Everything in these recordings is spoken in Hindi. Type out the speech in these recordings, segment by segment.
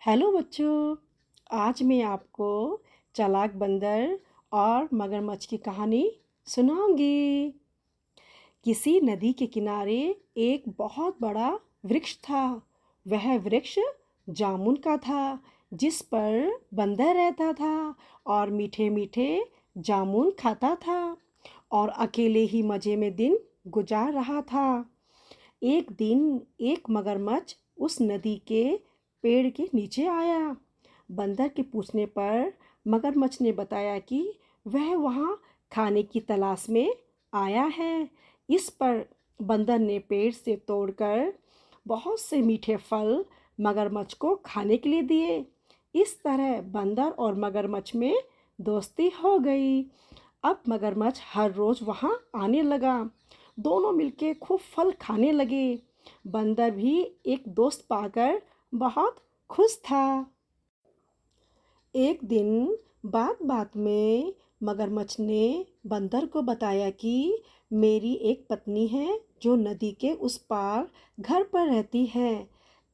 हेलो बच्चों। आज मैं आपको चालाक बंदर और मगरमच्छ की कहानी सुनाऊंगी। किसी नदी के किनारे एक बहुत बड़ा वृक्ष था। वह वृक्ष जामुन का था, जिस पर बंदर रहता था और मीठे मीठे जामुन खाता था और अकेले ही मज़े में दिन गुजार रहा था। एक दिन एक मगरमच्छ उस नदी के पेड़ के नीचे आया। बंदर के पूछने पर मगरमच्छ ने बताया कि वह वहाँ खाने की तलाश में आया है। इस पर बंदर ने पेड़ से तोड़कर बहुत से मीठे फल मगरमच्छ को खाने के लिए दिए। इस तरह बंदर और मगरमच्छ में दोस्ती हो गई। अब मगरमच्छ हर रोज वहाँ आने लगा। दोनों मिलके खूब फल खाने लगे। बंदर भी एक दोस्त पाकर बहुत खुश था। एक दिन बात बात में मगरमच्छ ने बंदर को बताया कि मेरी एक पत्नी है जो नदी के उस पार घर पर रहती है।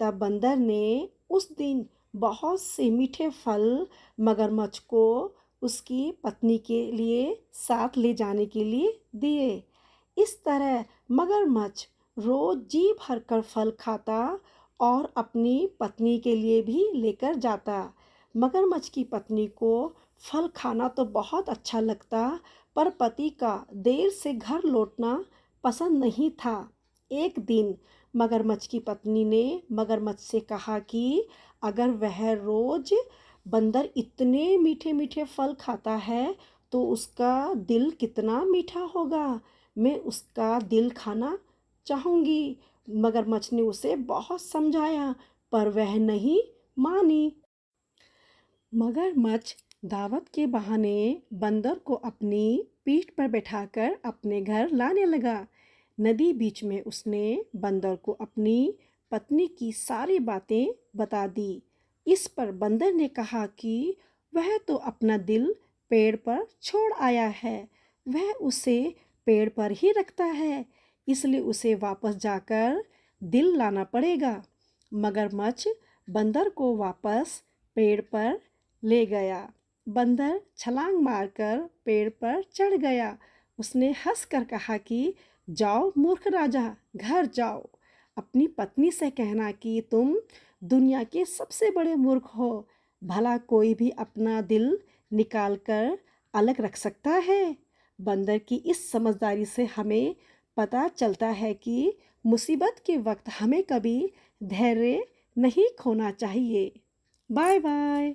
तब बंदर ने उस दिन बहुत से मीठे फल मगरमच्छ को उसकी पत्नी के लिए साथ ले जाने के लिए दिए। इस तरह मगरमच्छ रोज जी भरकर फल खाता और अपनी पत्नी के लिए भी लेकर जाता। मगरमच्छ की पत्नी को फल खाना तो बहुत अच्छा लगता, पर पति का देर से घर लौटना पसंद नहीं था। एक दिन मगरमच्छ की पत्नी ने मगरमच्छ से कहा कि अगर वह रोज बंदर इतने मीठे मीठे फल खाता है तो उसका दिल कितना मीठा होगा। मैं उसका दिल खाना चाहूँगी। मगरमच्छ ने उसे बहुत समझाया, पर वह नहीं मानी। मगरमच्छ दावत के बहाने बंदर को अपनी पीठ पर बैठाकर अपने घर लाने लगा। नदी बीच में उसने बंदर को अपनी पत्नी की सारी बातें बता दी। इस पर बंदर ने कहा कि वह तो अपना दिल पेड़ पर छोड़ आया है, वह उसे पेड़ पर ही रखता है, इसलिए उसे वापस जाकर दिल लाना पड़ेगा। मगरमच्छ बंदर को वापस पेड़ पर ले गया। बंदर छलांग मारकर पेड़ पर चढ़ गया। उसने हंसकर कहा कि जाओ मूर्ख राजा, घर जाओ। अपनी पत्नी से कहना कि तुम दुनिया के सबसे बड़े मूर्ख हो। भला कोई भी अपना दिल निकाल कर अलग रख सकता है। बंदर की इस समझदारी से हमें पता चलता है कि मुसीबत के वक्त हमें कभी धैर्य नहीं खोना चाहिए। Bye bye.